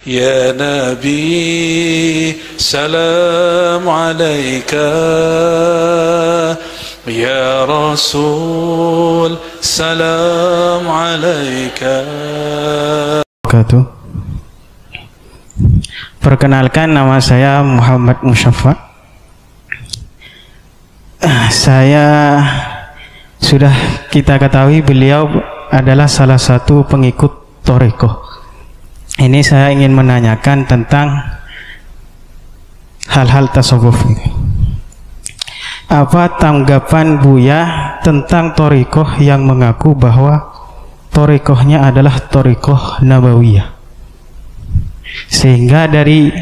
Ya Nabi, salam alaika. Ya Rasul, salam alaika. Perkenalkan, nama saya Muhammad Musyafa. Saya sudah kita ketahui beliau adalah salah satu pengikut Thariqah. Ini saya ingin menanyakan tentang hal-hal tasawuf. Apa tanggapan Buya tentang Thariqah yang mengaku bahwa Thariqahnya adalah Thariqah Nabawiyah? Sehingga dari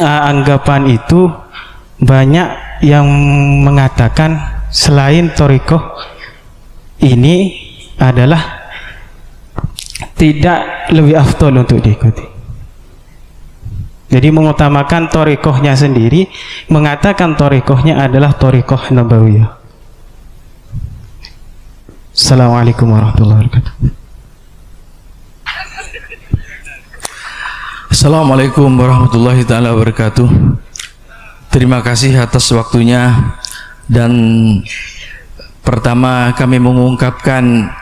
anggapan itu banyak yang mengatakan selain Thariqah ini adalah tidak lebih afdol untuk diikuti. Jadi mengutamakan Thariqahnya sendiri, mengatakan Thariqahnya adalah Thariqah Nabawiyah. Assalamualaikum warahmatullahi wabarakatuh. Assalamualaikum warahmatullahi taala wabarakatuh. Terima kasih atas waktunya, dan pertama kami mengungkapkan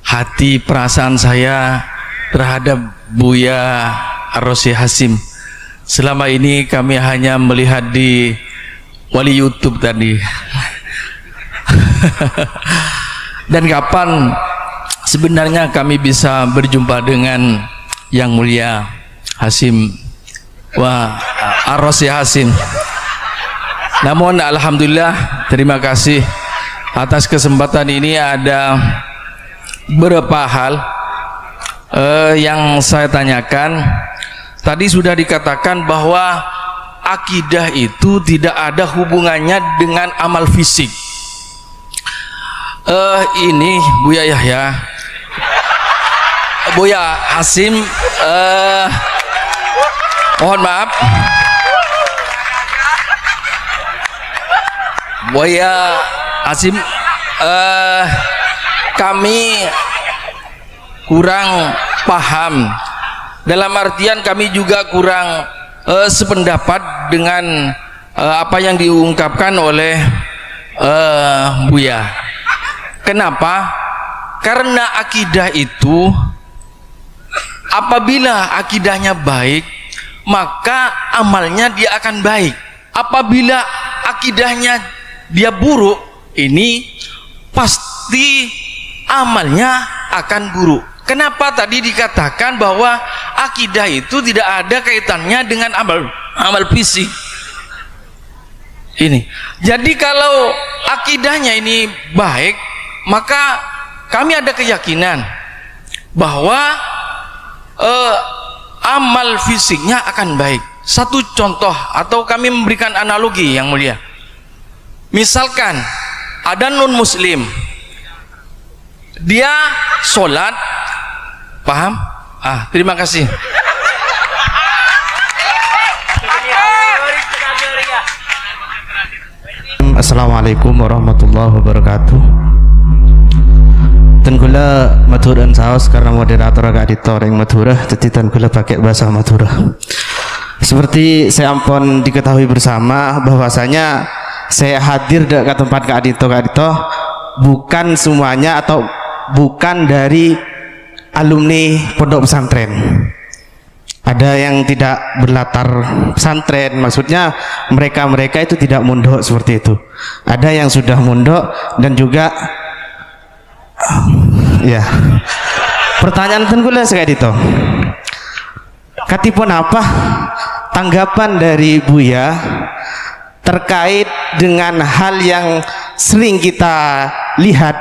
hati perasaan saya terhadap Buya Ar-Rasyid Hasyim. Selama ini kami hanya melihat di wali YouTube tadi. Dan kapan sebenarnya kami bisa berjumpa dengan Yang Mulia Hasyim Ar-Rasyid Hasyim. Namun alhamdulillah, terima kasih atas kesempatan ini. Ada beberapa hal yang saya tanyakan. Tadi sudah dikatakan bahwa akidah itu tidak ada hubungannya dengan amal fisik. Ini Buya Yahya, Buya Hasyim, mohon maaf, Buya Hasyim, kami kurang paham. Dalam artian kami juga kurang sependapat dengan apa yang diungkapkan oleh Buya. Kenapa? Karena akidah itu, apabila akidahnya baik, maka amalnya dia akan baik. Apabila akidahnya dia buruk, ini pasti amalnya akan buruk. Kenapa tadi dikatakan bahwa akidah itu tidak ada kaitannya dengan amal fisik? Ini. Jadi kalau akidahnya ini baik, maka kami ada keyakinan bahwa amal fisiknya akan baik. Satu contoh, atau kami memberikan analogi Yang Mulia. Misalkan ada non muslim, dia sholat, paham? Terima kasih. Assalamualaikum warahmatullahi wabarakatuh. Dan gula Madura saus karena moderator agak ditoreng Madura, jadi dan gula pakai bahasa Madura. Seperti saya ampun diketahui bersama bahwasanya saya hadir ke tempat Kak Adito bukan semuanya atau bukan dari alumni pondok pesantren. Ada yang tidak berlatar pesantren, maksudnya mereka itu tidak mondok seperti itu. Ada yang sudah mondok dan juga ya. Pertanyaan tenggula sekali itu. Katipun apa tanggapan dari Buya terkait dengan hal yang sering kita lihat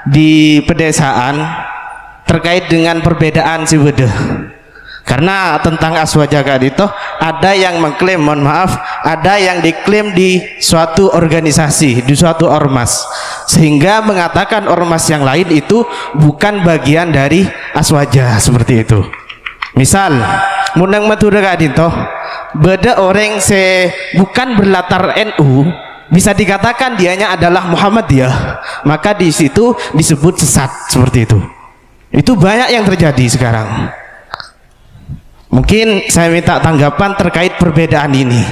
di pedesaan terkait dengan perbedaan siwede? Karena tentang aswaja itu ada yang mengklaim, mohon maaf, ada yang diklaim di suatu organisasi, di suatu ormas, sehingga mengatakan ormas yang lain itu bukan bagian dari aswaja seperti itu. Misal mundang Madura Kadito, beda orang bukan berlatar NU, bisa dikatakan dianya adalah Muhammadiyah, maka di situ disebut sesat seperti itu. Itu banyak yang terjadi sekarang. Mungkin saya minta tanggapan terkait perbedaan ini,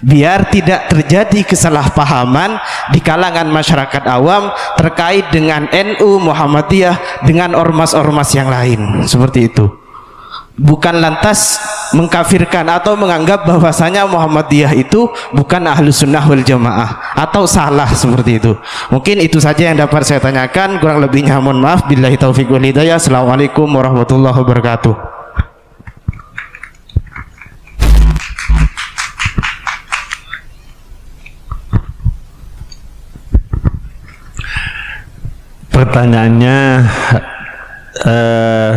biar tidak terjadi kesalahpahaman di kalangan masyarakat awam terkait dengan NU, Muhammadiyah dengan ormas-ormas yang lain seperti itu. Bukan lantas mengkafirkan atau menganggap bahwasanya Muhammadiyah itu bukan Ahlus Sunnah wal Jamaah atau salah seperti itu. Mungkin itu saja yang dapat saya tanyakan, kurang lebihnya mohon maaf. Billahi taufiq wal hidayah. Assalamualaikum warahmatullahi wabarakatuh. Pertanyaannya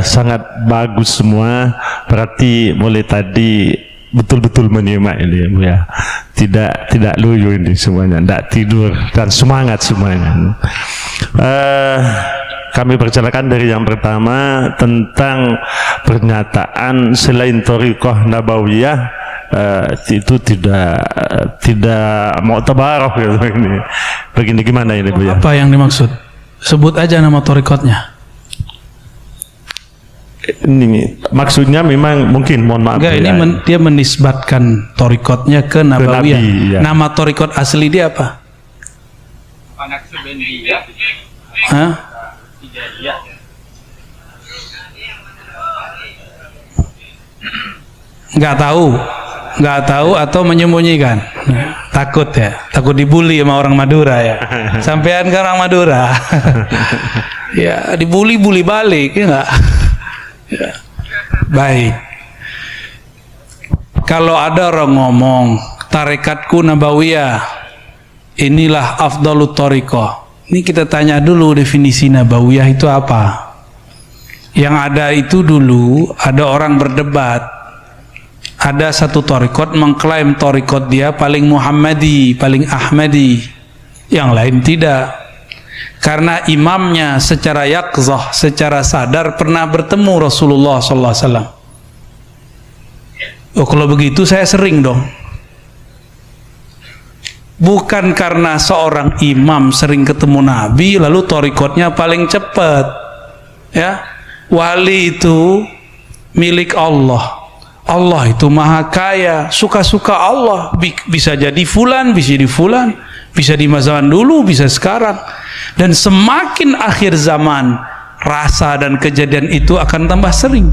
sangat bagus semua, berarti mulai tadi betul-betul menyimak ini Bu ya, tidak loyo ini semuanya, tidak tidur dan semangat semuanya. Kami persilakan dari yang pertama tentang pernyataan selain Thariqah Nabawiyah itu tidak mau tabarok gitu ini. Begini gimana ini Bu ya? Apa yang dimaksud? Sebut aja nama thariqatnya. Ini maksudnya memang mungkin mohon maaf. Enggak, ini dia menisbatkan thariqatnya ke Nabawiyah. Nabi, ya. Nama thariqat asli dia apa? Hah? Nggak tahu atau menyembunyikan. Takut ya, takut dibully sama orang Madura ya. Sampean ke orang Madura. Ya, dibully balik ya enggak? Ya. Baik. Kalau ada orang ngomong tarekatku Nabawiyah, inilah afdalut thariqah. Ini kita tanya dulu definisi Nabawiyah itu apa. Yang ada itu dulu ada orang berdebat. Ada satu thariqat mengklaim thariqat dia paling Muhammadi, paling Ahmadi. Yang lain tidak. Karena imamnya secara yaqzah, secara sadar pernah bertemu Rasulullah SAW. Oh, kalau begitu saya sering dong. Bukan karena seorang imam sering ketemu Nabi lalu thariqatnya paling cepat. Ya, wali itu milik Allah. Allah itu maha kaya, suka-suka Allah. Bisa jadi fulan, bisa jadi fulan, bisa di masa dulu, bisa sekarang. Dan semakin akhir zaman, rasa dan kejadian itu akan tambah sering.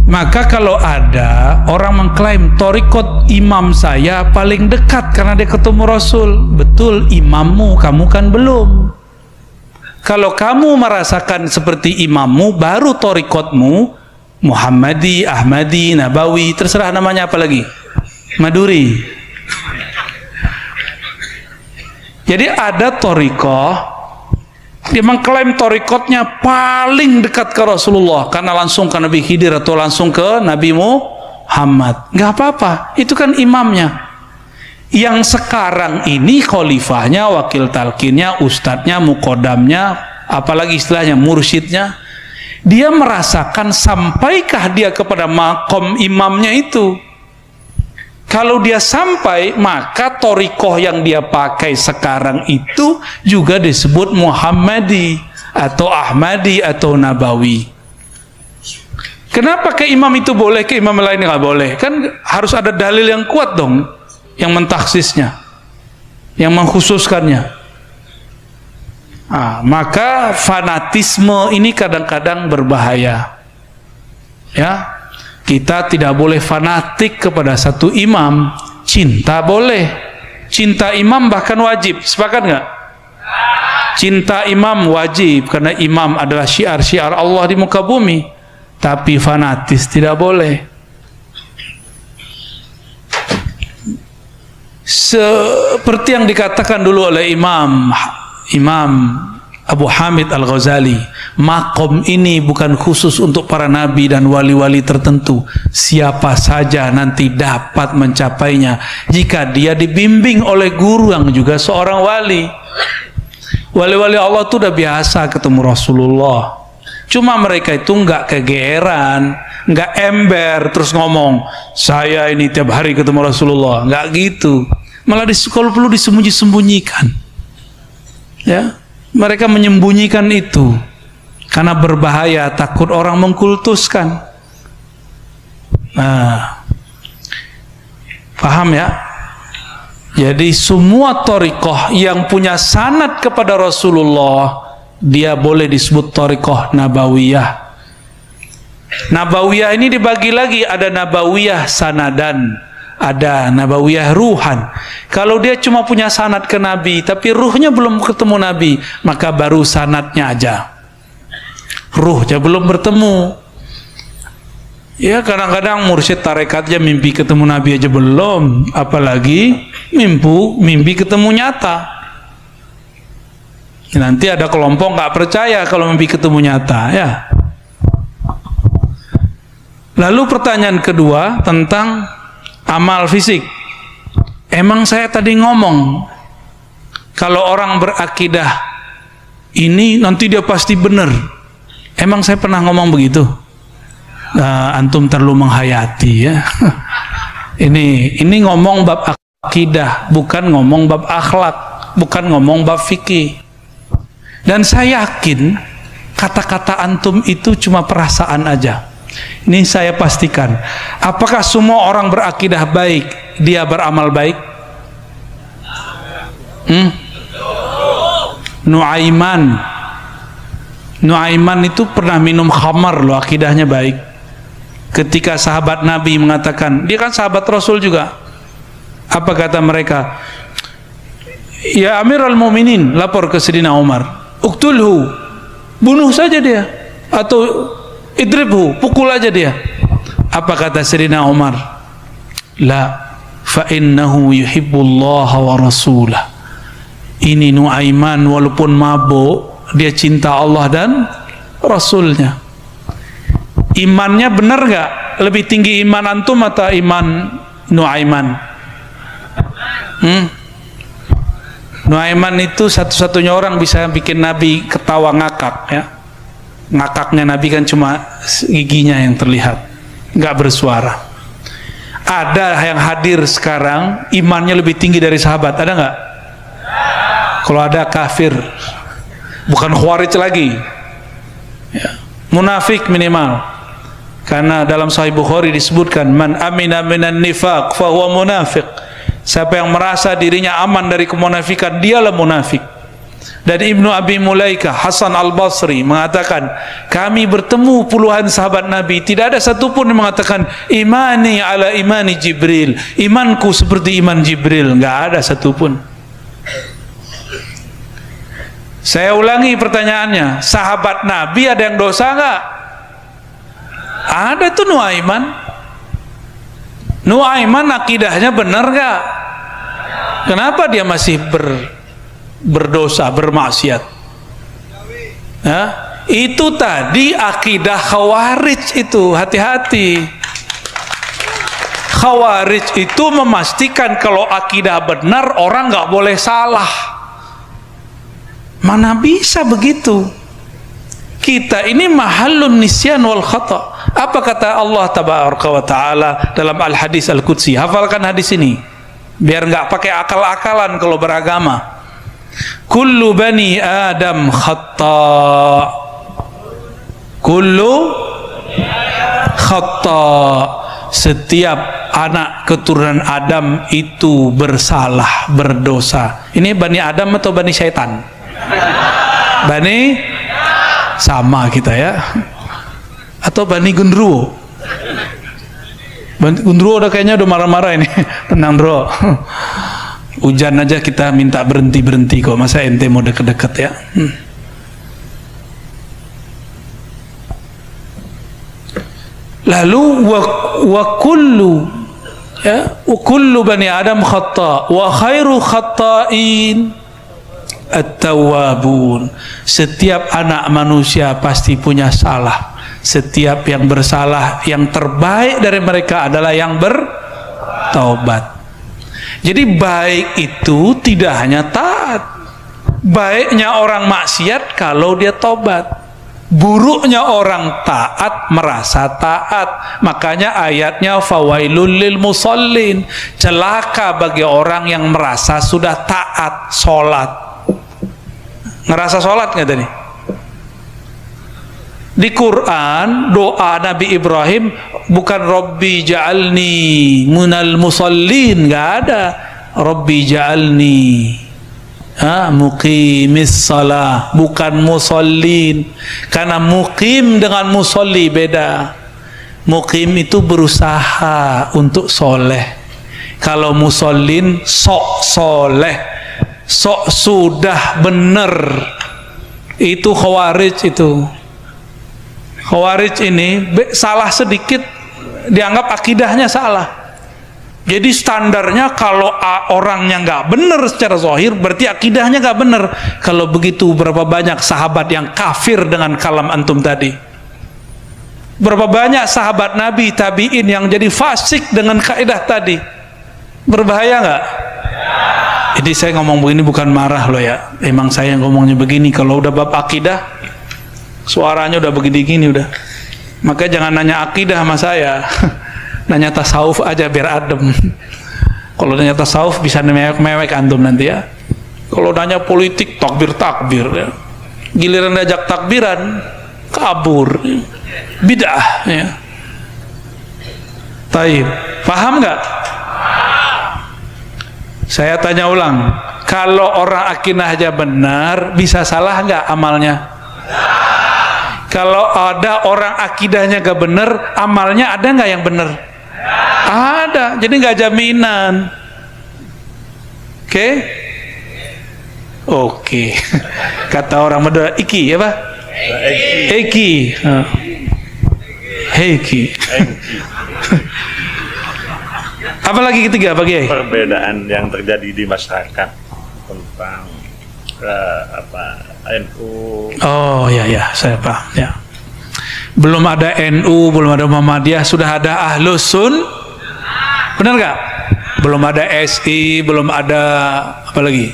Maka kalau ada orang mengklaim thariqat imam saya paling dekat karena dia ketemu Rasul, betul imammu, kamu kan belum. Kalau kamu merasakan seperti imammu, baru thariqatmu Muhammadi, Ahmadi, Nabawi, terserah namanya apa lagi, Maduri. Jadi ada thariqah, dia mengklaim thariqatnya paling dekat ke Rasulullah karena langsung ke Nabi Khidir atau langsung ke Nabi Muhammad. Nggak apa-apa, itu kan imamnya. Yang sekarang ini khalifahnya, wakil talqinnya, ustadznya, muqaddamnya, apalagi istilahnya mursyidnya. Dia merasakan sampaikah dia kepada makom imamnya itu. Kalau dia sampai, maka thariqah yang dia pakai sekarang itu juga disebut Muhammadi atau Ahmadi atau Nabawi. Kenapa ke imam itu boleh, ke imam lain nggak boleh? Kan harus ada dalil yang kuat dong, yang mentaksisnya, yang mengkhususkannya. Maka fanatisme ini kadang-kadang berbahaya. Ya, kita tidak boleh fanatik kepada satu imam. Cinta boleh, cinta imam bahkan wajib. Sepakat nggak? Cinta imam wajib karena imam adalah syiar-syiar Allah di muka bumi. Tapi fanatis tidak boleh. Seperti yang dikatakan dulu oleh Imam Abu Hamid Al-Ghazali, makom ini bukan khusus untuk para nabi dan wali-wali tertentu. Siapa saja nanti dapat mencapainya jika dia dibimbing oleh guru yang juga seorang wali. Wali-wali Allah itu udah biasa ketemu Rasulullah. Cuma mereka itu nggak kegeeran, nggak ember terus ngomong saya ini tiap hari ketemu Rasulullah, nggak gitu. Malah kalau perlu disembunyi-sembunyikan. Ya, mereka menyembunyikan itu karena berbahaya, takut orang mengkultuskan. Nah, paham ya? Jadi semua thariqah yang punya sanad kepada Rasulullah, dia boleh disebut thariqah nabawiyah. Nabawiyah ini dibagi lagi, ada nabawiyah sanadan, ada nabawiyah ruhan. Kalau dia cuma punya sanad ke Nabi tapi ruhnya belum ketemu Nabi, maka baru sanadnya aja, ruhnya belum bertemu. Ya, kadang-kadang mursyid tarekatnya mimpi ketemu Nabi aja belum, apalagi mimpi ketemu nyata. Nanti ada kelompok nggak percaya kalau mimpi ketemu nyata, ya. Lalu pertanyaan kedua tentang amal fisik. Emang saya tadi ngomong kalau orang berakidah ini nanti dia pasti benar. Emang saya pernah ngomong begitu? Antum terlalu menghayati ya. Ini ngomong bab akidah, bukan ngomong bab akhlak, bukan ngomong bab fikih. Dan saya yakin kata-kata antum itu cuma perasaan aja. Ini saya pastikan. Apakah semua orang berakidah baik dia beramal baik? Nuaiman itu pernah minum khamar loh, akidahnya baik. Ketika sahabat Nabi mengatakan, dia kan sahabat Rasul juga, apa kata mereka? Ya Amirul Mukminin, lapor ke Sayyidina Umar, uqtulhu, bunuh saja dia, atau idribhu, pukul aja dia. Apa kata Sayyidina Umar? La, fa innahu yuhibbullaha wa rasulah. Ini Nuaiman walaupun mabuk, dia cinta Allah dan Rasulnya. Imannya benar gak? Lebih tinggi iman antum atau iman Nuaiman? Nuaiman itu satu-satunya orang bisa bikin Nabi ketawa ngakak ya. Ngakaknya Nabi kan cuma giginya yang terlihat, nggak bersuara. Ada yang hadir sekarang imannya lebih tinggi dari sahabat, ada nggak? Kalau ada kafir, bukan khawarij lagi ya. Munafik minimal, karena dalam Sahih Bukhari disebutkan man amina minan nifaq fahuwa munafiq. Siapa yang merasa dirinya aman dari kemunafikan, dialah munafik. Dan Ibnu Abi Mulaikah Hasan Al-Basri mengatakan, kami bertemu puluhan sahabat Nabi, tidak ada satupun yang mengatakan imani ala imani Jibril, imanku seperti iman Jibril, nggak ada satupun. Saya ulangi pertanyaannya, sahabat Nabi ada yang dosa nggak? Ada tuh Nuaiman. Nuaiman akidahnya benar nggak? Kenapa dia masih berdosa, bermaksiat? Ya, itu tadi akidah khawarij itu, hati-hati. Khawarij itu memastikan kalau akidah benar orang nggak boleh salah. Mana bisa begitu? Kita ini mahallun nisyan wal khata. Apa kata Allah tabaraka wa taala dalam al-hadis al-qudsi? Hafalkan hadis ini biar nggak pakai akal-akalan kalau beragama. Kullu bani Adam khata, kullu khata. Setiap anak keturunan Adam itu bersalah, berdosa. Ini Bani Adam atau Bani Syaitan? Bani sama kita ya. Atau Bani Gundruwo? Bani Gundruwo udah kayaknya udah marah-marah ini. Tenang bro, hujan aja kita minta berhenti kok, masa ente mau deket-deket ya. Lalu wa kullu ya, wa kullu bani Adam khata wa khairu khata'in at-tawwabun. Setiap anak manusia pasti punya salah. Setiap yang bersalah, yang terbaik dari mereka adalah yang bertaubat. Jadi baik itu tidak hanya taat. Baiknya orang maksiat kalau dia taubat. Buruknya orang taat merasa taat. Makanya ayatnya fawailul lil musallin. Celaka bagi orang yang merasa sudah taat sholat. Ngerasa sholat nggak tadi? Di Quran doa Nabi Ibrahim bukan Rabbi ja'alni minal musallin, nggak ada Rabbi ja'alni muqimis salah, bukan musallin, karena muqim dengan musalli beda. Muqim itu berusaha untuk soleh, kalau musallin sok soleh, sok sudah bener. Itu khawarij. Itu khawarij ini salah sedikit dianggap akidahnya salah. Jadi standarnya kalau orangnya nggak benar secara zahir, berarti akidahnya nggak benar. Kalau begitu berapa banyak sahabat yang kafir dengan kalam antum tadi? Berapa banyak sahabat Nabi, tabi'in yang jadi fasik dengan kaidah tadi? Berbahaya nggak? Jadi saya ngomong begini bukan marah loh ya. Emang saya ngomongnya begini. Kalau udah bab akidah, suaranya udah begini-gini udah. Maka jangan nanya akidah sama saya. Nanya tasawuf aja biar adem. Kalau nanya tasawuf bisa mewek antum nanti ya. Kalau nanya politik takbir ya. Giliran diajak takbiran kabur, bid'ah ya. Taib, paham nggak? Saya tanya ulang, kalau orang akidah aja benar, bisa salah nggak amalnya? Kalau ada orang akidahnya nggak benar, amalnya ada nggak yang benar? Ada, jadi nggak jaminan. Oke. Kata orang Madura, iki apa? Eki. Heki. Apa lagi ketiga, Pak Kiai? Perbedaan yang terjadi di masyarakat tentang NU. Oh ya, saya paham ya. Belum ada NU, belum ada Muhammadiyah, sudah ada Ahlus Sunnah. Benar nggak? Belum ada SI, belum ada apa lagi?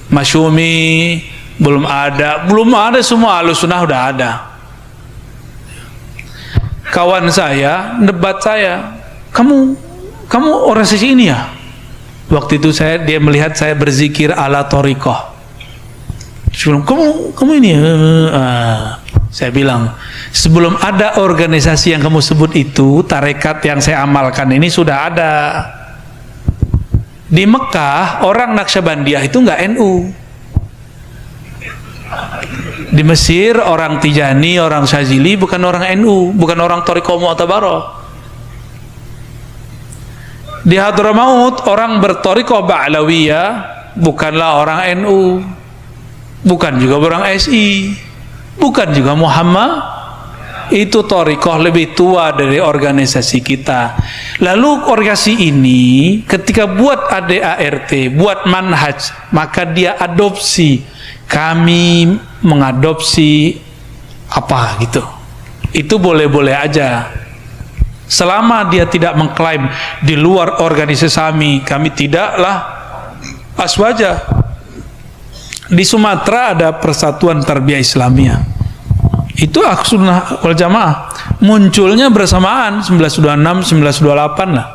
Masyumi, belum ada semua. Ahlus Sunnah udah ada. Kawan saya debat saya, kamu organisasi ini ya? Waktu itu dia melihat saya berzikir ala thariqah. Sebelum kamu ini ya? Saya bilang, sebelum ada organisasi yang kamu sebut itu, tarekat yang saya amalkan ini sudah ada. Di Mekah, orang Naqsyabandiyah itu nggak NU. Di Mesir, orang Tijani, orang Syazili bukan orang NU, bukan orang Thariqah Mu'tabarah. Di Hadramaut, orang berthariqah Ba'lawiyah bukanlah orang NU, bukan juga orang SI, bukan juga Muhammad. Itu thariqah lebih tua dari organisasi kita. Lalu organisasi ini ketika buat ADART, buat manhaj, maka dia adopsi. Kami mengadopsi apa gitu. Itu boleh-boleh aja. Selama dia tidak mengklaim di luar organisasi kami tidaklah aswaja. Di Sumatera ada Persatuan Tarbiyah Islamiyah. Itu Ahlussunnah wal Jamaah. Munculnya bersamaan 1926, 1928 lah.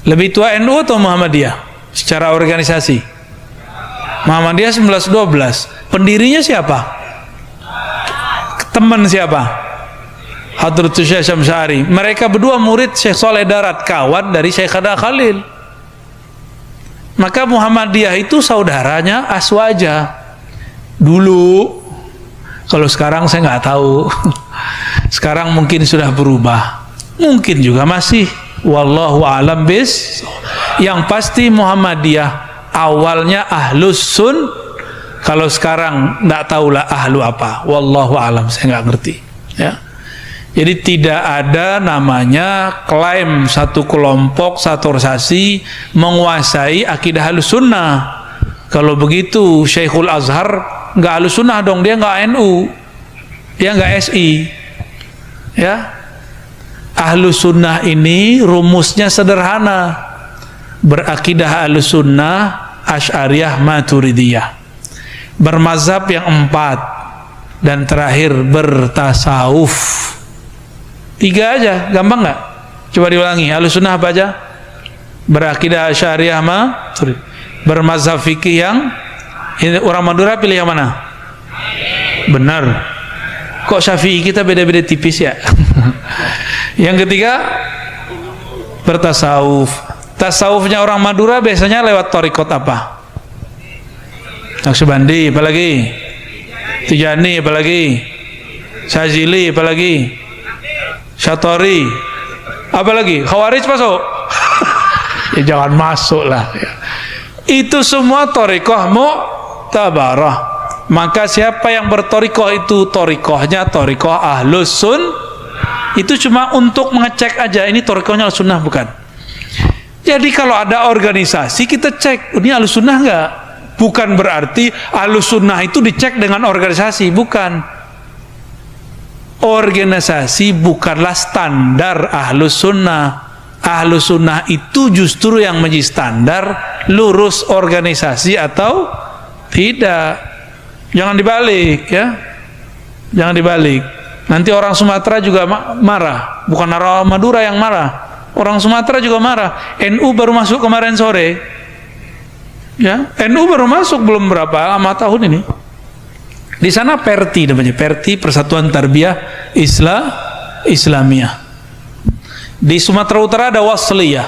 Lebih tua NU atau Muhammadiyah secara organisasi? Muhammadiyah 1912. Pendirinya siapa? Teman siapa? Hadratus Syekh Syamsari. Mereka berdua murid Syekh Saleh Darat, kawan dari Syekh Khada Khalil. Maka Muhammadiyah itu saudaranya Aswaja dulu. Kalau sekarang saya nggak tahu. Sekarang mungkin sudah berubah, mungkin juga masih. Wallahu a'lam bis. Yang pasti Muhammadiyah awalnya Ahlus Sun. Kalau sekarang nggak tahulah ahlu apa. Wallahu a'lam, saya nggak ngerti. Ya. Jadi tidak ada namanya klaim satu kelompok, satu organisasi menguasai akidah Ahlus Sunnah. Kalau begitu Syekhul Azhar nggak Ahlus Sunnah dong, dia nggak NU, dia nggak SI. Ya, Ahlus Sunnah ini rumusnya sederhana, berakidah Ahlus Sunnah Asy'ariyah Maturidiyah, bermazhab yang 4, dan terakhir bertasawuf. 3 aja, gampang nggak? Coba diulangi. Ahlus Sunnah apa aja? Berakidah Asy'ariyah Maturidiyah, bermazhab fikih yang ini. Orang Madura pilih yang mana? Benar. Kok Syafi'i kita beda-beda tipis ya? Yang ketiga, bertasawuf. Tasawufnya orang Madura biasanya lewat torikot apa? Naqsyabandi, apalagi? Tijani, apalagi? Syazili, apalagi? Syatori, apalagi? Khawarij masuk? Ya jangan masuk lah. Itu semua torikoh mu'tabarah. Maka siapa yang bertorikoh itu torikohnya torikoh ahlus sun. Itu cuma untuk mengecek aja ini torikohnya ahlus sunnah bukan. Jadi kalau ada organisasi kita cek ini ahlus sunnah enggak. Bukan berarti ahlus sunnah itu dicek dengan organisasi, bukan. Organisasi bukanlah standar ahlus sunnah. Ahlus sunnah itu justru yang menjadi standar, lurus organisasi atau tidak. Jangan dibalik ya, jangan dibalik. Nanti orang Sumatera juga marah, bukan orang Madura yang marah. Orang Sumatera juga marah. NU baru masuk kemarin sore, ya. NU baru masuk belum berapa lama tahun ini. Di sana Perti namanya, Perti Persatuan Tarbiyah Islamiyah. Di Sumatera Utara ada Wasliyah.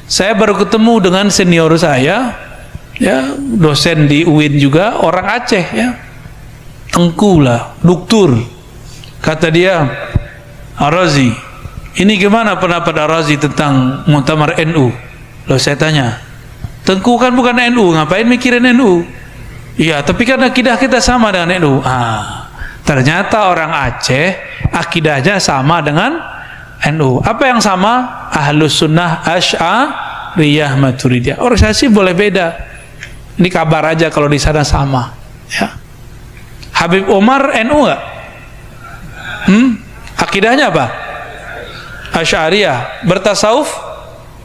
Saya baru ketemu dengan senior saya, ya, dosen di UIN juga, orang Aceh ya, Tengku lah, doktur. Kata dia, Ar-Razi, ini gimana pendapat Ar-Razi tentang Muktamar NU? Lalu saya tanya, Tengku kan bukan NU, ngapain mikirin NU? Iya, tapi kan akidah kita sama dengan NU. Ternyata orang Aceh akidahnya sama dengan NU. Apa yang sama? Ahlus Sunnah Asy'ariyah Maturidiyah. Organisasi boleh beda. Ini kabar aja kalau di sana sama. Ya. Habib Umar NU nggak? Akidahnya apa? Asy'ariyah. Bertasawuf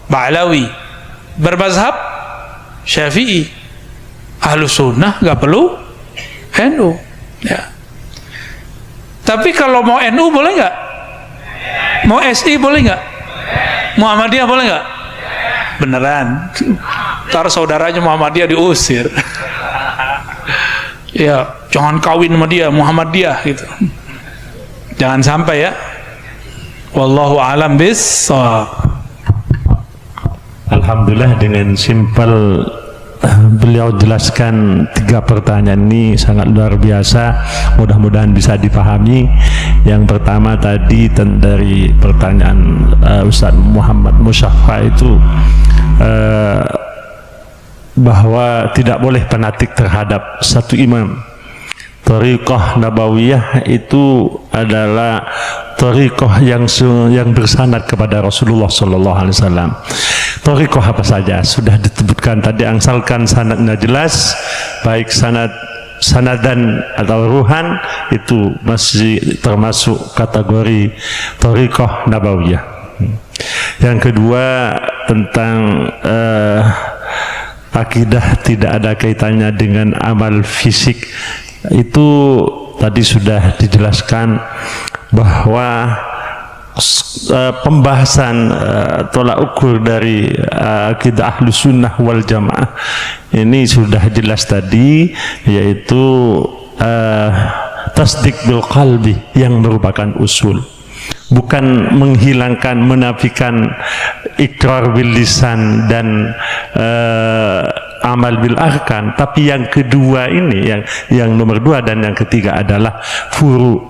Ba'lawi. Bermazhab Syafi'i. Ahlus Sunnah nggak perlu NU. Ya. Tapi kalau mau NU boleh nggak? Mau SI boleh nggak? Muhammadiyah boleh nggak? Beneran? Ntar saudaranya Muhammadiyah diusir. Ya, jangan kawin sama dia, Muhammadiyah gitu. Jangan sampai ya. Wallahu a'lam bis-shawab. Alhamdulillah dengan simpel beliau jelaskan 3 pertanyaan ini sangat luar biasa, mudah-mudahan bisa dipahami. Yang pertama tadi dari pertanyaan Ustaz Muhammad Musyaffa itu bahwa tidak boleh fanatik terhadap satu imam. Thariqah Nabawiyah itu adalah thariqah yang bersanad kepada Rasulullah SAW. Thariqah apa saja sudah disebutkan tadi, asalkan sanadnya jelas, baik sanadan atau ruhan, itu masih termasuk kategori thariqah Nabawiyah. Yang kedua tentang akidah tidak ada kaitannya dengan amal fisik, itu tadi sudah dijelaskan bahwa pembahasan tolak ukur dari akidah Ahlus Sunnah wal Jamaah ini sudah jelas tadi, yaitu tasdik bil qalbi yang merupakan usul, bukan menghilangkan, menafikan ikrar bil lisan dan amal bil arkan. Tapi yang kedua ini, yang nomor 2 dan yang ketiga adalah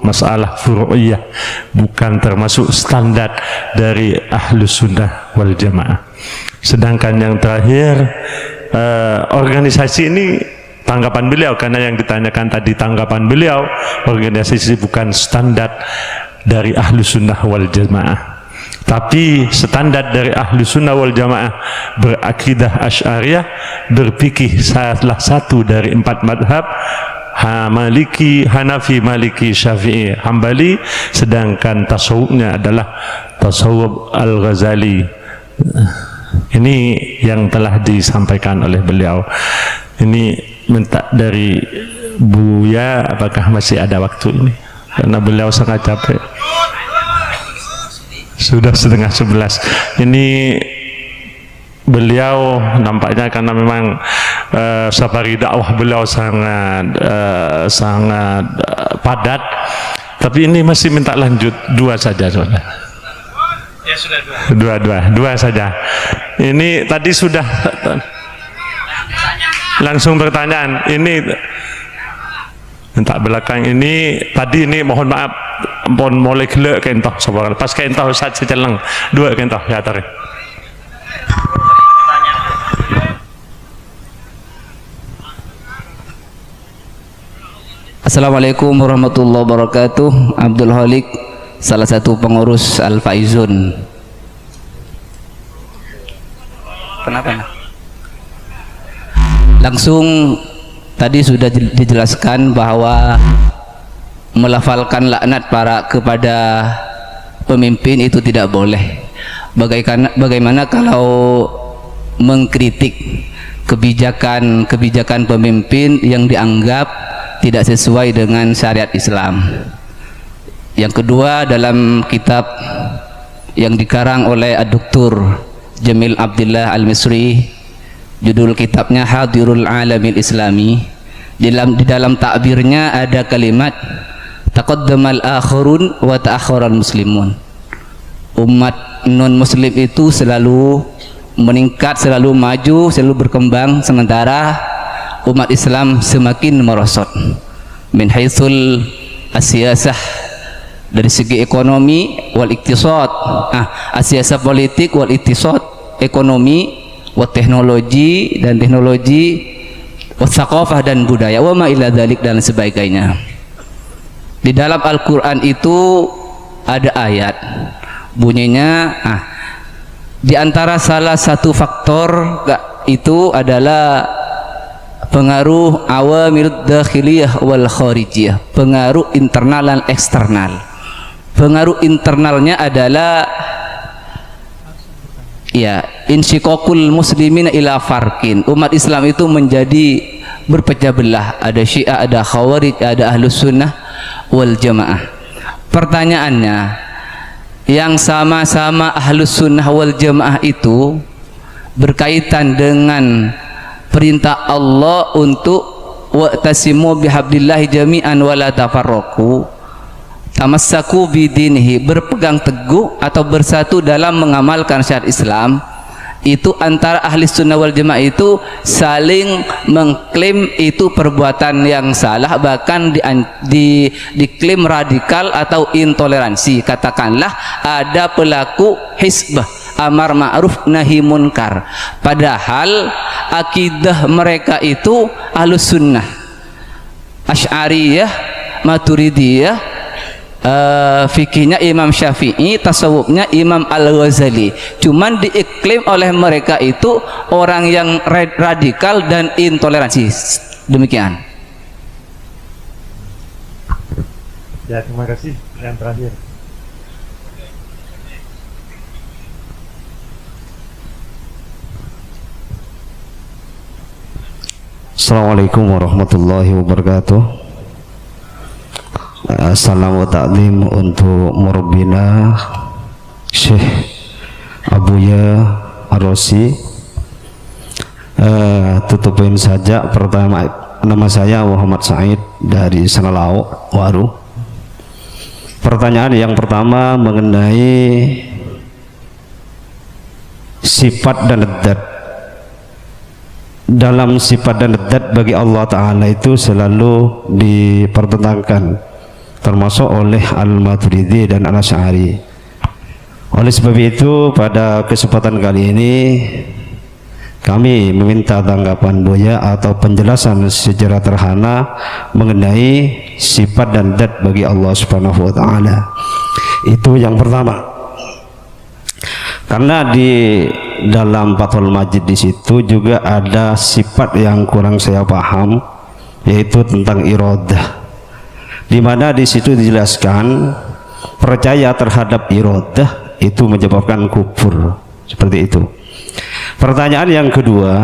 masalah furu'iyah, bukan termasuk standar dari Ahlus Sunnah wal Jamaah. Sedangkan yang terakhir, organisasi ini tanggapan beliau, karena yang ditanyakan tadi tanggapan beliau, organisasi bukan standar dari Ahlus Sunnah wal Jamaah. Tapi standar dari Ahlus Sunnah wal Jamaah berakidah Asy'ariyah, berfikih salah satu dari 4 madhab, Maliki, Hanafi, Maliki, Syafi'i, Hambali. Sedangkan tasawufnya adalah tasawuf Al-Ghazali. Ini yang telah disampaikan oleh beliau. Ini minta dari Buya, apakah masih ada waktu ini? Karena beliau sangat capek. Sudah 10:30. Ini beliau nampaknya karena memang safari dakwah beliau sangat padat, tapi ini masih minta lanjut 2 saja soalnya. Ya sudah 2 saja. Ini tadi sudah langsung pertanyaan. Ini minta belakang ini tadi ini mohon maaf pon mulai gelek kentoh sabar pas kentoh saja celeng 2 kentoh ya tarik. Assalamualaikum warahmatullahi wabarakatuh. Abdul Halik, salah satu pengurus Al Faizun. Kenapa? Langsung tadi sudah dijelaskan bahwa melafalkan laknat kepada pemimpin itu tidak boleh. Bagaimana kalau mengkritik kebijakan pemimpin yang dianggap tidak sesuai dengan syariat Islam? Yang kedua, dalam kitab yang dikarang oleh Dr. Jamil Abdillah Al-Misri, judul kitabnya Hadirul Alamil Islami, di dalam takbirnya ada kalimat taqaddamal akhirun wa ta'akharal muslimun. Umat non muslim itu selalu meningkat, selalu maju, selalu berkembang, sementara umat Islam semakin merosot. Min haitsul asiyasah, dari segi ekonomi wal iktisad, asiyasah politik wal iktisad, ekonomi, wa teknologi dan teknologi, wa thaqafah dan budaya, wa ma ila dzalik dan sebagainya. Di dalam Al-Qur'an itu ada ayat bunyinya di antara salah satu faktor itu adalah pengaruh awamil dakhiliyah wal kharijiyah, pengaruh internal dan eksternal. Pengaruh internalnya adalah ya insyikokul muslimin ila farkin, umat Islam itu menjadi berpecah belah, ada Syiah, ada Khawarij, ada Ahlus Sunnah wal Jamaah. Pertanyaannya, yang sama-sama Ahlus Sunnah wal Jamaah itu berkaitan dengan perintah Allah untuk wa'tasimu bihablillahi jami'an wa la tafarraqu, tamassaku bidinihi, berpegang teguh atau bersatu dalam mengamalkan syariat Islam. Itu antara ahli sunnah wal jamaah itu saling mengklaim itu perbuatan yang salah, bahkan diklaim radikal atau intoleransi. Katakanlah ada pelaku hizbah, amar ma'ruf nahi munkar, padahal akidah mereka itu ahlus sunnah, asy'ariyah, maturidiyah, fikihnya Imam Syafi'i, tasawufnya Imam Al-Ghazali. Cuman diiklim oleh mereka itu orang yang radikal dan intoleransi. Demikian. Ya, terima kasih. Yang terakhir. Assalamualaikum warahmatullahi wabarakatuh. Salam wa ta'zim untuk Murabbina Syekh Abuya Ar-Rosi. Tutupin saja. Pertama, nama saya Muhammad Said dari Senalau Waru. Pertanyaan yang pertama mengenai sifat dan dzat. Dalam sifat dan dzat bagi Allah Ta'ala itu selalu dipertentangkan, termasuk oleh Al-Maturidi dan Al-Asy'ari. Oleh sebab itu pada kesempatan kali ini kami meminta tanggapan Buya atau penjelasan secara terhana mengenai sifat dan dzat bagi Allah Subhanahu wa Ta'ala. Itu yang pertama. Karena di dalam Fathul Majid di situ juga ada sifat yang kurang saya paham, yaitu tentang iradah, di mana di situ dijelaskan percaya terhadap iradah itu menyebabkan kufur, seperti itu. Pertanyaan yang kedua,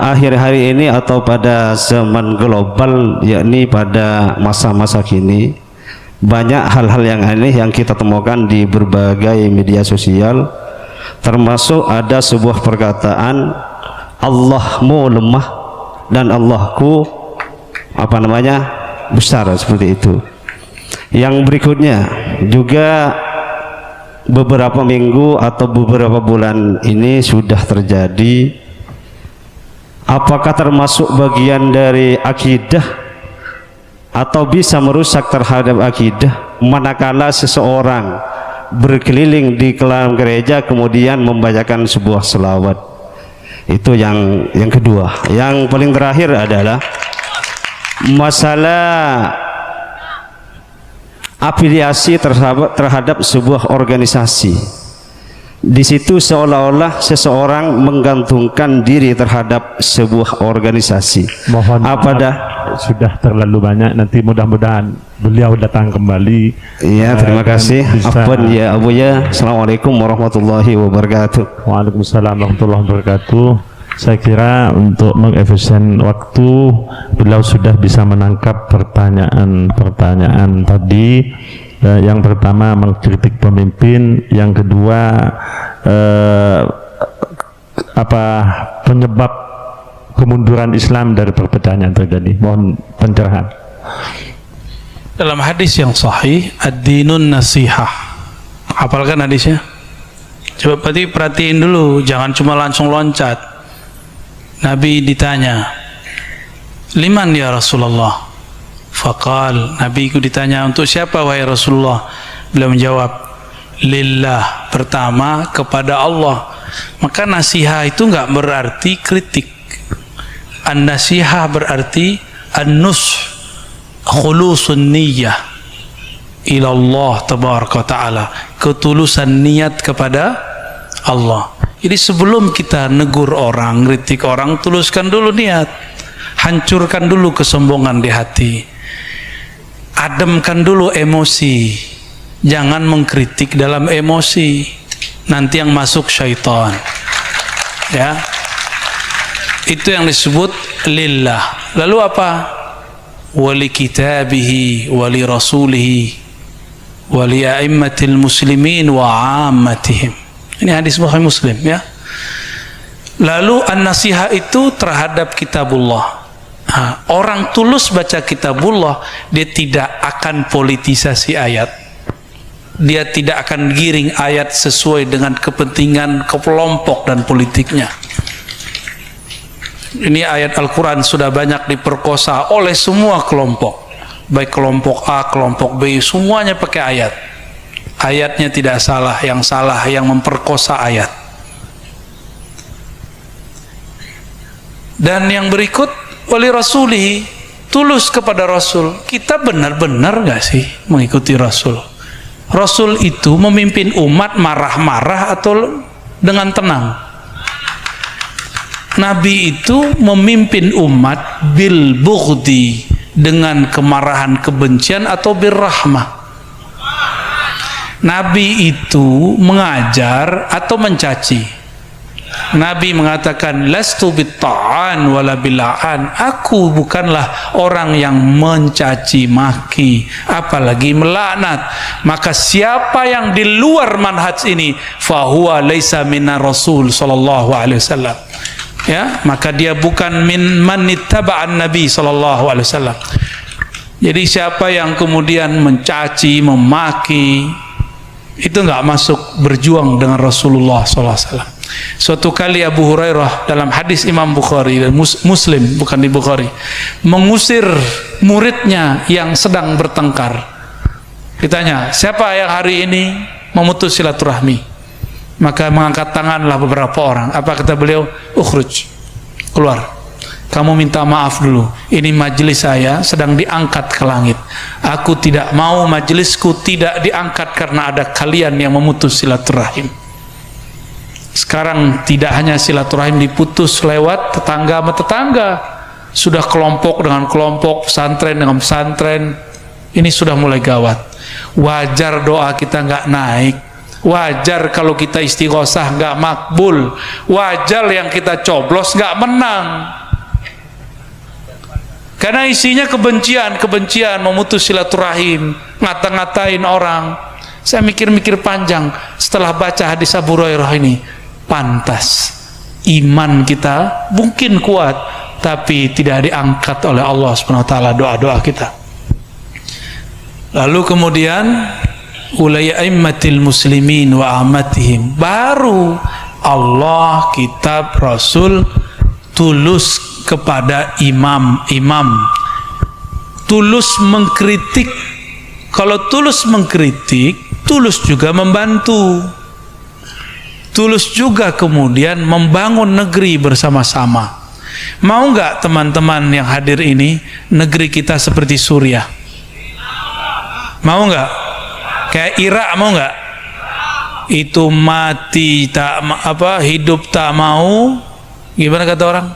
akhir hari ini atau pada zaman global, yakni pada masa-masa kini, banyak hal-hal yang aneh yang kita temukan di berbagai media sosial, termasuk ada sebuah perkataan Allahmu lemah dan Allahku besar seperti itu. Yang berikutnya juga beberapa minggu atau beberapa bulan ini sudah terjadi, apakah termasuk bagian dari akidah atau bisa merusak terhadap akidah manakala seseorang berkeliling di dalam gereja kemudian membacakan sebuah selawat. Itu yang kedua. Yang paling terakhir adalah masalah afiliasi terhadap sebuah organisasi. Di situ seolah-olah seseorang menggantungkan diri terhadap sebuah organisasi. Mohon sudah terlalu banyak, nanti mudah-mudahan beliau datang kembali. Iya, terima kasih. Afwan ya Abu ya. Assalamualaikum warahmatullahi wabarakatuh. Waalaikumsalam warahmatullahi wabarakatuh. Saya kira untuk mengefisien waktu, beliau sudah bisa menangkap pertanyaan-pertanyaan tadi. Yang pertama mengkritik pemimpin, yang kedua penyebab kemunduran Islam dari perpecahan yang terjadi. Mohon pencerahan. Dalam hadis yang sahih, ad-dinun nasihah. Hafalkan hadisnya? Coba perhatiin dulu, jangan cuma langsung loncat. Nabi ditanya, liman ya Rasulullah? Faqal, Nabi itu ditanya, untuk siapa wahai Rasulullah? Beliau menjawab, lillah, pertama kepada Allah. Maka nasihat itu enggak berarti kritik. An-nasihah berarti an-nush, khulusun niyyah ilallah tabaraka ta'ala, ketulusan niat kepada Allah. Jadi sebelum kita negur orang, kritik orang, tuluskan dulu niat, hancurkan dulu kesombongan di hati, ademkan dulu emosi, jangan mengkritik dalam emosi, nanti yang masuk syaitan. Ya, itu yang disebut lillah. Lalu apa? Wali kitabihi, wali rasulihi, wali a'immatil muslimin wa ammatihim. Ini hadis Bukhari Muslim ya. Lalu an-nasihah itu terhadap kitabullah. Orang tulus baca kitabullah, dia tidak akan politisasi ayat. Dia tidak akan giring ayat sesuai dengan kepentingan kelompok dan politiknya. Ini ayat Al-Quran sudah banyak diperkosa oleh semua kelompok, baik kelompok A, kelompok B, semuanya pakai ayat. Ayatnya tidak salah yang memperkosa ayat. Dan yang berikut, wali rasulihi, tulus kepada Rasul. Kita benar-benar gak sih mengikuti Rasul? Rasul itu memimpin umat marah-marah atau dengan tenang? Nabi itu memimpin umat bil bughdi, dengan kemarahan, kebencian, atau bil rahmah. Nabi itu mengajar atau mencaci? Nabi mengatakan, lastu bitta'an wala bil'an, aku bukanlah orang yang mencaci maki apalagi melaknat. Maka siapa yang di luar manhaj ini, fahuwa laisa minar rasul sallallahu alaihi wasallam, ya, maka dia bukan min man ittaba'an nabi sallallahu alaihi wasallam. Jadi siapa yang kemudian mencaci, memaki, itu enggak masuk berjuang dengan Rasulullah SAW. Suatu kali Abu Hurairah dalam hadis Imam Bukhari dan Muslim, bukan di Bukhari, mengusir muridnya yang sedang bertengkar. Ditanya, siapa yang hari ini memutus silaturahmi? Maka mengangkat tanganlah beberapa orang. Apa kata beliau? Ukhruj, keluar. Kamu minta maaf dulu, ini majelis saya sedang diangkat ke langit. Aku tidak mau majelisku tidak diangkat karena ada kalian yang memutus silaturahim. Sekarang tidak hanya silaturahim diputus lewat tetangga sama tetangga, sudah kelompok dengan kelompok, pesantren dengan pesantren. Ini sudah mulai gawat. Wajar doa kita nggak naik, wajar kalau kita istighosah nggak makbul, wajar yang kita coblos nggak menang. Karena isinya kebencian, memutus silaturahim, ngata-ngatain orang. Saya mikir-mikir panjang setelah baca hadis Abu Hurairah ini. Pantas iman kita mungkin kuat, tapi tidak diangkat oleh Allah SWT doa-doa kita. Lalu kemudian ulai aimmatil muslimin wa ahmatihim, baru Allah, kitab, Rasul tulus kepada imam-imam, tulus mengkritik. Kalau tulus mengkritik, tulus juga membantu, tulus juga kemudian membangun negeri bersama-sama. Mau nggak teman-teman yang hadir ini negeri kita seperti Suriah? Mau nggak? Kayak Irak, mau nggak? Itu mati tak hidup tak mau. Gimana kata orang?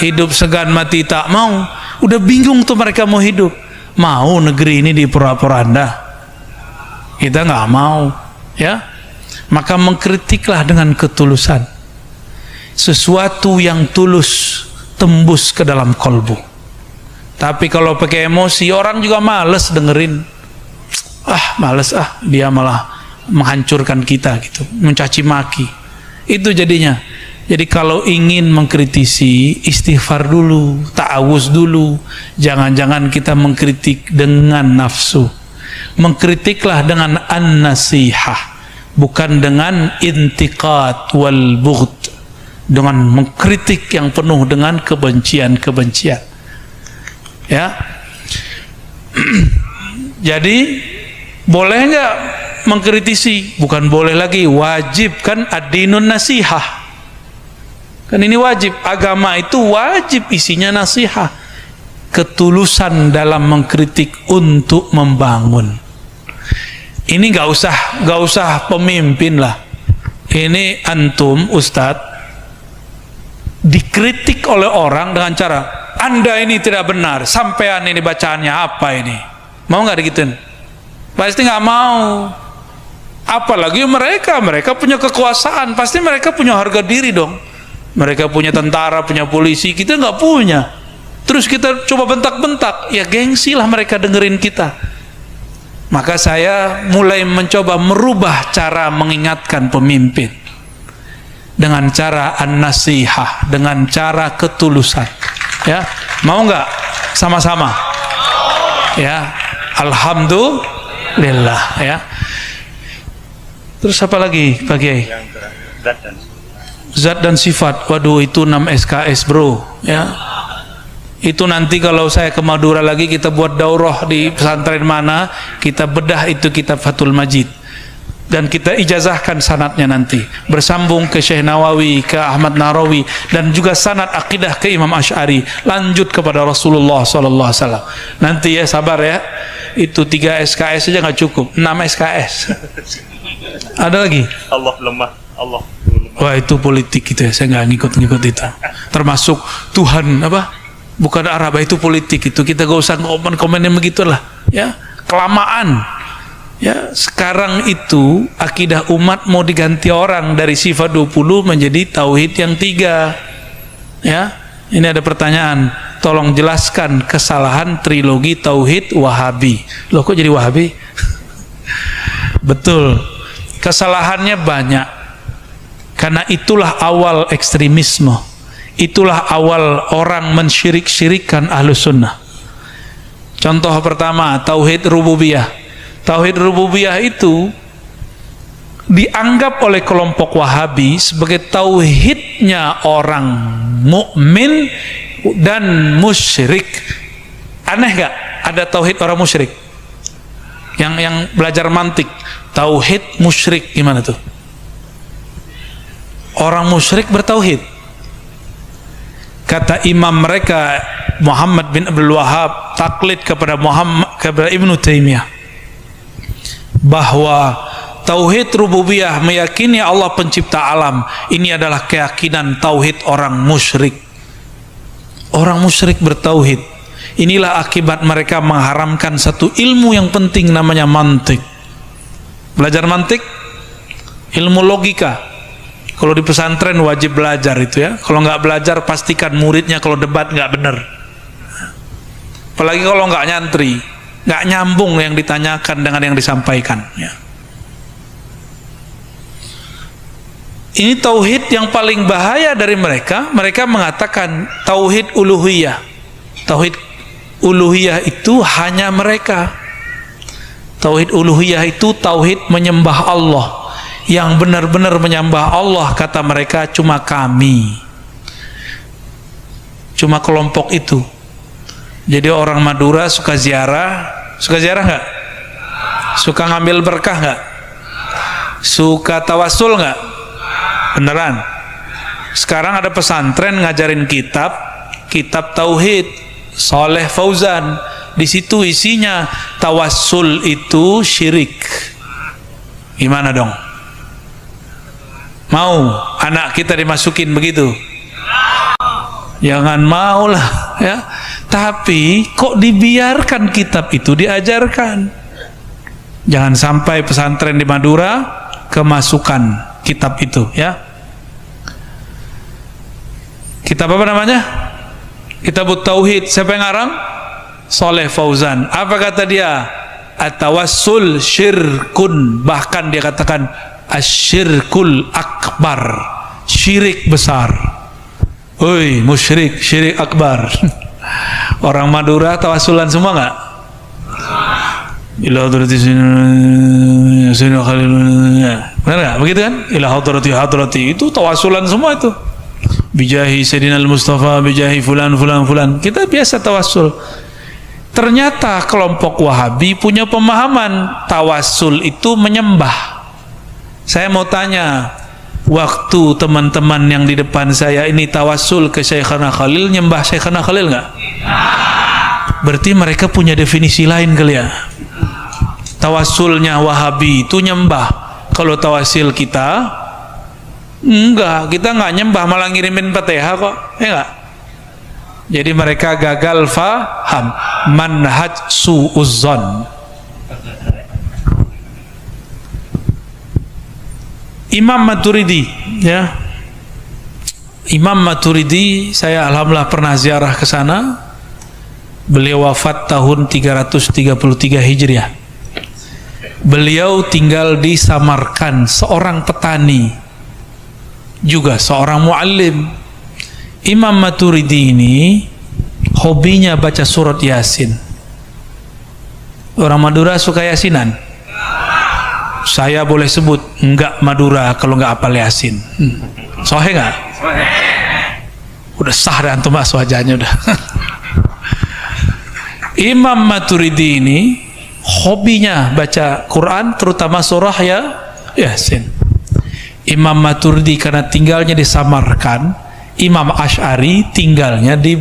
Hidup segan mati tak mau. Udah bingung tuh mereka mau hidup. Mau negeri ini dipora-poranda? Kita nggak mau, ya. Maka mengkritiklah dengan ketulusan. Sesuatu yang tulus tembus ke dalam kolbu. Tapi kalau pakai emosi, orang juga males dengerin. Males dia malah menghancurkan kita gitu, mencaci maki. Itu jadinya. Jadi kalau ingin mengkritisi, istighfar dulu, ta'awuz dulu. Jangan-jangan kita mengkritik dengan nafsu. Mengkritiklah dengan an-nasihah, bukan dengan intiqad wal bughd, dengan mengkritik yang penuh dengan kebencian-kebencian. Ya. Jadi boleh nggak mengkritisi? Bukan boleh lagi, wajib kan, ad-dinun nasihah. Kan ini wajib, agama itu wajib isinya nasihat, ketulusan dalam mengkritik untuk membangun. Ini nggak usah pemimpin lah. Ini antum ustadz dikritik oleh orang dengan cara, Anda ini tidak benar, sampean ini bacaannya apa ini? Mau nggak digituin? Pasti nggak mau. Apalagi mereka punya kekuasaan, pasti mereka punya harga diri dong. Mereka punya tentara, punya polisi, kita nggak punya. Terus kita coba bentak-bentak, ya gengsi lah mereka dengerin kita. Maka saya mulai mencoba merubah cara mengingatkan pemimpin dengan cara an-nasihah, dengan cara ketulusan. Ya, mau nggak sama-sama? Ya, alhamdulillah. Ya. Terus apa lagi, Pak Kiai? Zat dan sifat. Waduh, itu 6 SKS bro, ya. Itu nanti kalau saya ke Madura lagi, kita buat daurah di pesantren mana, kita bedah itu kitab Fathul Majid dan kita ijazahkan sanadnya nanti, bersambung ke Syekh Nawawi, ke Ahmad Narawi, dan juga sanad akidah ke Imam Asy'ari, lanjut kepada Rasulullah SAW. Nanti ya, sabar ya, itu 3 SKS saja nggak cukup, 6 SKS. Ada lagi? Allah lemah, Allah. Wah, itu politik gitu ya, saya nggak ngikut-ngikut itu. Termasuk Tuhan apa? Bukan Arab, itu politik itu. Kita gak usah komen yang begitulah, ya. Kelamaan. Ya, sekarang itu akidah umat mau diganti orang dari sifat 20 menjadi tauhid yang 3. Ya. Ini ada pertanyaan. Tolong jelaskan kesalahan trilogi tauhid Wahabi. Loh, kok jadi Wahabi? Betul. Kesalahannya banyak. Karena itulah awal ekstremisme, itulah awal orang mensyirik-syirikkan Ahlus Sunnah. Contoh pertama, tauhid rububiyah. Tauhid rububiyah itu dianggap oleh kelompok Wahabi sebagai tauhidnya orang mukmin dan musyrik. Aneh gak? Ada tauhid orang musyrik? Yang belajar mantik, tauhid musyrik gimana tuh? Orang musyrik bertauhid. Kata imam mereka Muhammad bin Abdul Wahab, taklid kepada Ibnu Taimiyah, bahwa tauhid rububiyah, meyakini Allah pencipta alam, ini adalah keyakinan tauhid orang musyrik. Orang musyrik bertauhid. Inilah akibat mereka mengharamkan satu ilmu yang penting namanya mantik. Belajar mantik, ilmu logika. Kalau di pesantren wajib belajar itu ya. Kalau nggak belajar pastikan muridnya kalau debat nggak benar. Apalagi kalau nggak nyantri, nggak nyambung yang ditanyakan dengan yang disampaikan. Ya. Ini tauhid yang paling bahaya dari mereka. Mereka mengatakan tauhid uluhiyah, tauhid uluhiyah itu hanya mereka. Tauhid uluhiyah itu tauhid menyembah Allah. Yang benar-benar menyembah Allah, kata mereka, cuma kami, cuma kelompok itu. Jadi orang Madura suka ziarah nggak? Suka ngambil berkah nggak? Suka tawasul nggak? Beneran? Sekarang ada pesantren ngajarin kitab tauhid, Saleh Fauzan. Di situ isinya tawasul itu syirik. Gimana dong? Mau anak kita dimasukin begitu? Jangan mau lah ya. Tapi kok dibiarkan kitab itu diajarkan? Jangan sampai pesantren di Madura kemasukan kitab itu ya. Kitab apa namanya? Kitabut Tauhid. Siapa yang ngarang? Saleh Fauzan. Apa kata dia? At-tawassul syirkun. Bahkan dia katakan asyirkul akbar, syirik besar. Oi, musyrik, syirik akbar. Orang Madura tawasulan semua nggak? Ila hadrati sini benar nggak? Begitu kan? Ila hadrati itu tawasulan semua itu. Bijahi Sayyidina Al-Mustafa, bijahi fulan. Kita biasa tawasul. Ternyata kelompok Wahabi punya pemahaman tawasul itu menyembah. Saya mau tanya, waktu teman-teman yang di depan saya ini tawasul ke Syekhana Khalil, nyembah Syekhana Khalil nggak? Berarti mereka punya definisi lain kali ya. Tawasulnya Wahabi itu nyembah. Kalau tawasil kita enggak, kita nggak nyembah, malah ngirimin Fatihah kok, ya nggak? Jadi mereka gagal faham manhaj su'uzzon. Imam Maturidi ya. Imam Maturidi saya alhamdulillah pernah ziarah ke sana. Beliau wafat tahun 333 Hijriah. Beliau tinggal di Samarkand, seorang petani, juga seorang muallim. Imam Maturidi ini hobinya baca surat Yasin. Orang Madura suka Yasinan? Saya boleh sebut enggak Madura kalau enggak apal Yasin. Sohe enggak? Udah sah dah antum mas wajahnya udah. Imam Maturidi ini hobinya baca Quran, terutama surah Yasin. Imam Maturidi karena tinggalnya di Samarkand, Imam Asy'ari tinggalnya di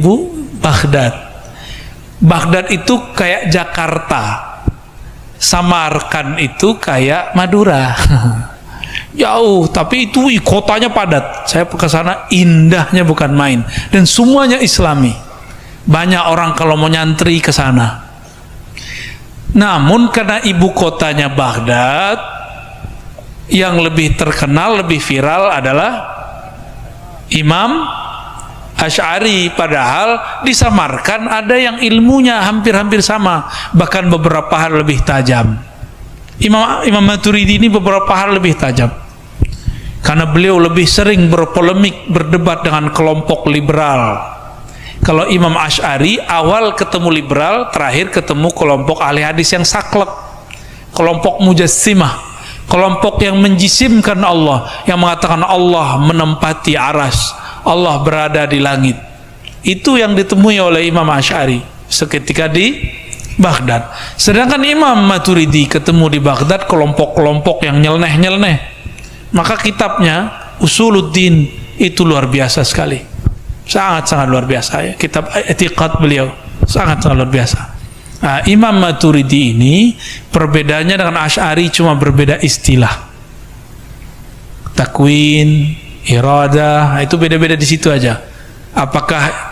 Baghdad. Baghdad itu kayak Jakarta. Samarkand itu kayak Madura. Jauh, tapi itu kotanya padat. Saya ke sana, indahnya bukan main, dan semuanya Islami. Banyak orang kalau mau nyantri ke sana. Namun karena ibu kotanya Baghdad, yang lebih terkenal, lebih viral adalah Imam Asy'ari. Padahal di Samarkand ada yang ilmunya hampir-hampir sama, bahkan beberapa hal lebih tajam. Imam Maturidi ini beberapa hal lebih tajam, karena beliau lebih sering berpolemik, berdebat dengan kelompok liberal. Kalau Imam Asy'ari awal ketemu liberal, terakhir ketemu kelompok ahli hadis yang saklek, kelompok mujassimah, kelompok yang menjisimkan Allah, yang mengatakan Allah menempati aras, Allah berada di langit. Itu yang ditemui oleh Imam Asy'ari seketika di Baghdad. Sedangkan Imam Maturidi ketemu di Baghdad kelompok-kelompok yang nyeleneh-nyeleneh. Maka kitabnya Usuluddin itu luar biasa sekali, sangat-sangat luar biasa ya. Kitab I'tiqad beliau sangat-sangat luar biasa. Nah, Imam Maturidi ini perbedaannya dengan Asy'ari cuma berbeda istilah. Takwin, iradah, itu beda-beda di situ aja. Apakah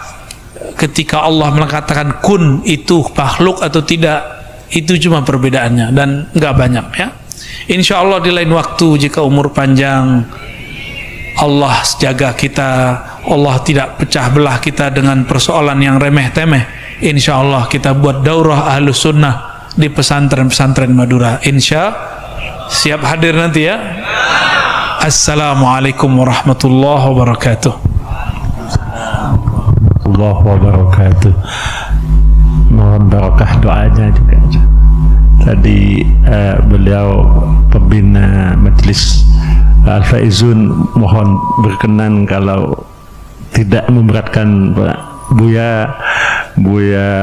ketika Allah mengatakan kun itu makhluk atau tidak, itu cuma perbedaannya, dan nggak banyak ya. Insya Allah di lain waktu jika umur panjang, Allah jaga kita, Allah tidak pecah belah kita dengan persoalan yang remeh-temeh, insya Allah kita buat daurah Ahlus Sunnah di pesantren-pesantren Madura. Insya siap hadir nanti ya. Assalamualaikum warahmatullahi wabarakatuh. Allah wabarakatuh. mohon barokah doanya juga. Tadi beliau pembina majelis Al-Faizun, mohon berkenan kalau tidak memberatkan Pak Buya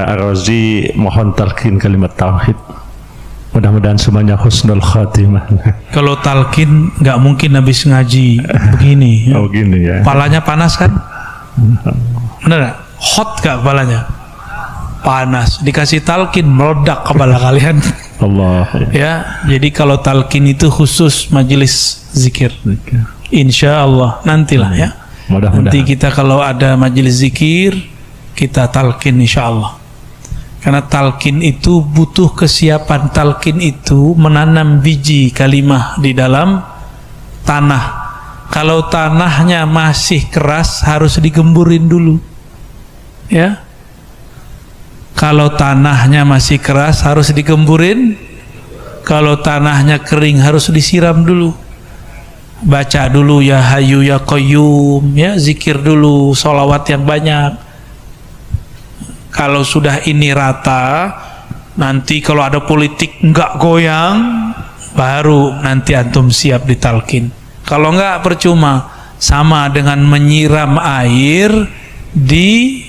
Ar-Razi, mohon talqin kalimat tauhid. Mudah-mudahan semuanya husnul khatimah. Kalau talqin nggak mungkin habis ngaji begini. Oh gini ya. Palanya panas kan? Bener nggak? Hot gak palanya? Panas. Dikasih talqin meledak kepala kalian. Allah. Ya, jadi kalau talqin itu khusus majelis zikir. Insya Allah nantilah ya. Nanti kita kalau ada majelis zikir kita talqin insya Allah. Karena talqin itu butuh kesiapan. Talqin itu menanam biji kalimah di dalam tanah. Kalau tanahnya masih keras harus digemburin dulu. Ya. Kalau tanahnya masih keras harus digemburin. Kalau tanahnya kering harus disiram dulu. Baca dulu ya Hayyu ya Qayyum, ya, zikir dulu, sholawat yang banyak. Kalau sudah ini rata, nanti kalau ada politik enggak goyang, baru nanti antum siap ditalkin. Kalau enggak percuma, sama dengan menyiram air di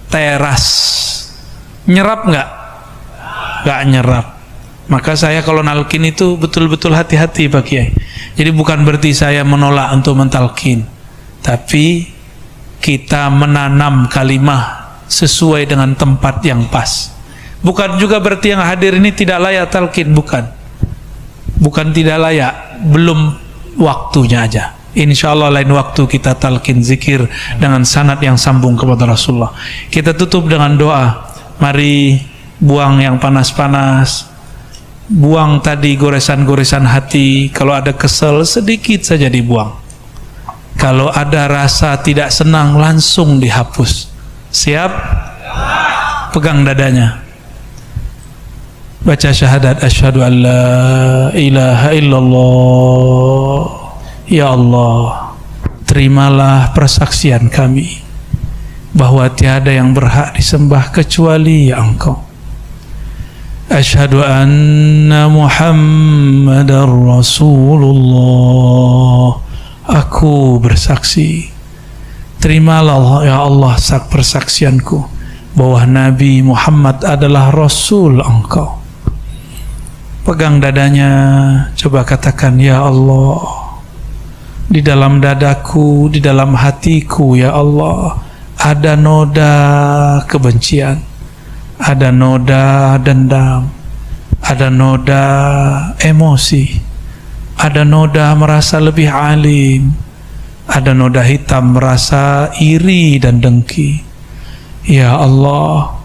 teras. Nyerap enggak? Enggak nyerap. Maka saya kalau nalkin itu betul-betul hati-hati Pak Kiai. Jadi bukan berarti saya menolak untuk mentalkin, tapi kita menanam kalimah sesuai dengan tempat yang pas. Bukan juga berarti yang hadir ini tidak layak talqin, bukan. Bukan tidak layak, belum waktunya aja. Insya Allah lain waktu kita talqin zikir dengan sanad yang sambung kepada Rasulullah. Kita tutup dengan doa. Mari buang yang panas-panas, buang tadi goresan-goresan hati. Kalau ada kesel sedikit saja dibuang. Kalau ada rasa tidak senang langsung dihapus. Siap? Pegang dadanya. Baca syahadat asyhadu an la ilaha illallah. Ya Allah, terimalah persaksian kami bahwa tiada yang berhak disembah kecuali Engkau. Asyhadu anna Muhammadar Rasulullah. Aku bersaksi, terimalah ya Allah persaksianku bahwa Nabi Muhammad adalah Rasul Engkau. Pegang dadanya, coba katakan ya Allah, di dalam dadaku, di dalam hatiku ya Allah ada noda kebencian, ada noda dendam, ada noda emosi, ada noda merasa lebih alim, ada noda hitam merasa iri dan dengki. Ya Allah,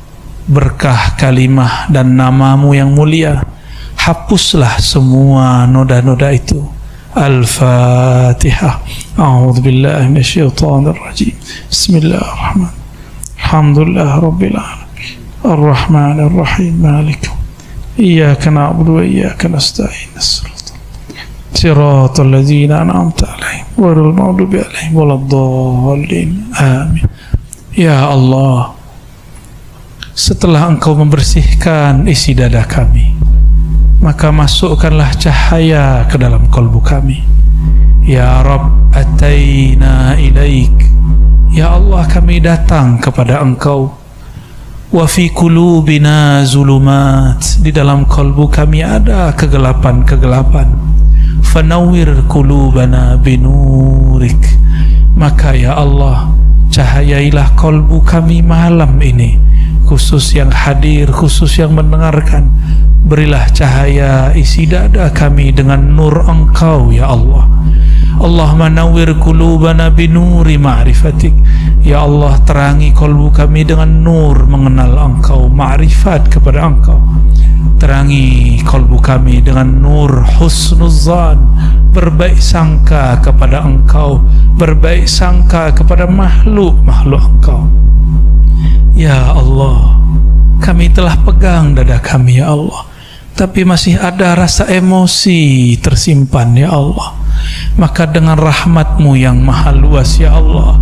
berkah kalimah dan namamu yang mulia, hapuslah semua noda-noda itu. Al-Fatihah. A'udzubillahi minasyaitonir rajim. Bismillahirrahmanirrahim. Alhamdulillah rabbil alamin. Ar-Rahmanir Rahim. Malik. Iyyaka na'budu wa iyyaka nasta'in. Siratal ladzina an'amta 'alaihim ghairil maghdubi 'alaihim waladdallin. Amin. Ya Allah, setelah Engkau membersihkan isi dada kami, maka masukkanlah cahaya ke dalam kalbu kami. Ya Rabb, ataina ilaik. Ya Allah, kami datang kepada Engkau. Wa fi qulubina zulumat. Di dalam kalbu kami ada kegelapan-kegelapan. Fanawwir qulubana binurik. Maka ya Allah, cahayailah kalbu kami malam ini, khusus yang hadir, khusus yang mendengarkan. Berilah cahaya isi dada kami dengan nur Engkau ya Allah. Allahumma nawwir qulubana binuri ma'rifatik. Ya Allah, terangi kalbu kami dengan nur mengenal Engkau, ma'rifat kepada Engkau. Terangi kalbu kami dengan nur husnuzan, berbaik sangka kepada Engkau, berbaik sangka kepada makhluk-makhluk Engkau. Ya Allah, kami telah pegang dada kami ya Allah, tapi masih ada rasa emosi tersimpan ya Allah. Maka dengan rahmat-Mu yang maha luas ya Allah,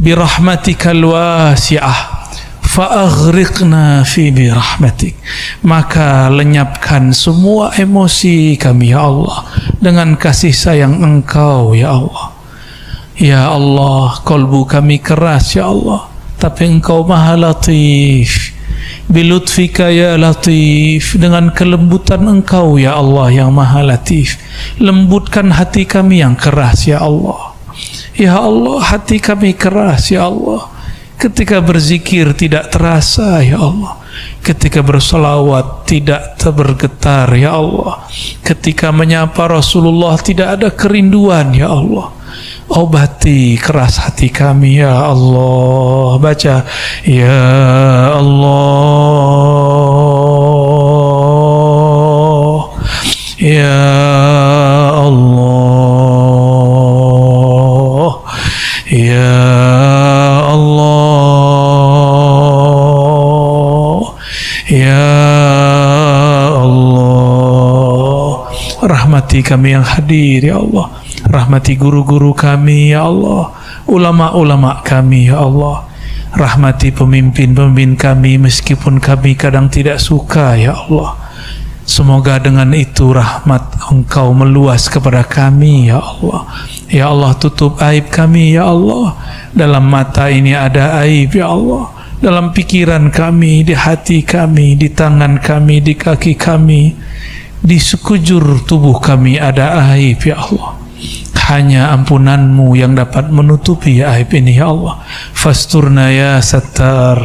birahmatikal wasi'ah, fa'aghriqna fi birahmatik, maka lenyapkan semua emosi kami ya Allah dengan kasih sayang Engkau ya Allah. Ya Allah, kalbu kami keras ya Allah, tapi Engkau maha latif. Bilutfika ya latif, dengan kelembutan Engkau ya Allah yang maha latif, lembutkan hati kami yang keras ya Allah. Ya Allah, hati kami keras ya Allah, ketika berzikir tidak terasa ya Allah, ketika bersolawat tidak bergetar ya Allah, ketika menyapa Rasulullah tidak ada kerinduan ya Allah. Obati keras hati kami ya Allah. Baca ya Allah, ya Allah, ya Allah, ya Allah. Rahmati kami yang hadir ya Allah, rahmati guru-guru kami ya Allah, ulama-ulama kami ya Allah, rahmati pemimpin-pemimpin kami meskipun kami kadang tidak suka ya Allah. Semoga dengan itu rahmat Engkau meluas kepada kami ya Allah. Ya Allah, tutup aib kami ya Allah. Dalam mata ini ada aib ya Allah, dalam pikiran kami, di hati kami, di tangan kami, di kaki kami, di sekujur tubuh kami ada aib ya Allah. Hanya ampunan-Mu yang dapat menutupi aib ini ya Allah. Fasturna ya Sattar,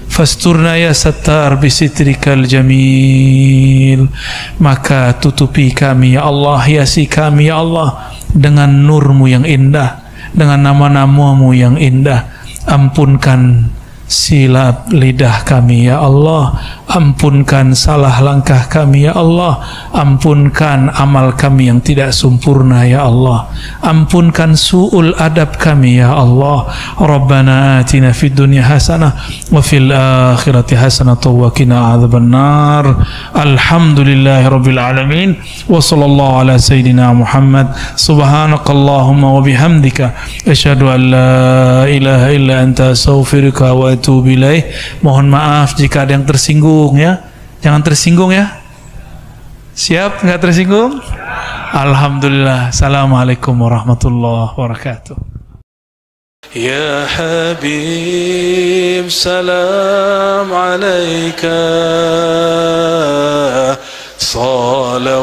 fasturna ya Sattar bisitrikal jamil, maka tutupi kami ya Allah, hiasi kami ya Allah dengan nur-Mu yang indah, dengan nama-nama-Mu yang indah. Ampunkan silap lidah kami ya Allah, ampunkan salah langkah kami ya Allah, ampunkan amal kami yang tidak sempurna ya Allah, ampunkan su'ul adab kami ya Allah. Rabbana atina fid dunya hasanah wa fil akhirati hasanah wa qina adzabannar. Alhamdulillahi rabbil alamin wa sallallahu ala sayyidina Muhammad. Subhanakallahumma wa bihamdika asyhadu an la ilaha illa anta astaghfiruka wa atubu ilaih. Mohon maaf jika ada yang tersinggung ya. Jangan tersinggung ya. Siap nggak tersinggung? Alhamdulillah. Assalamualaikum warahmatullahi wabarakatuh. Ya Habib, salam alaika, salawatullah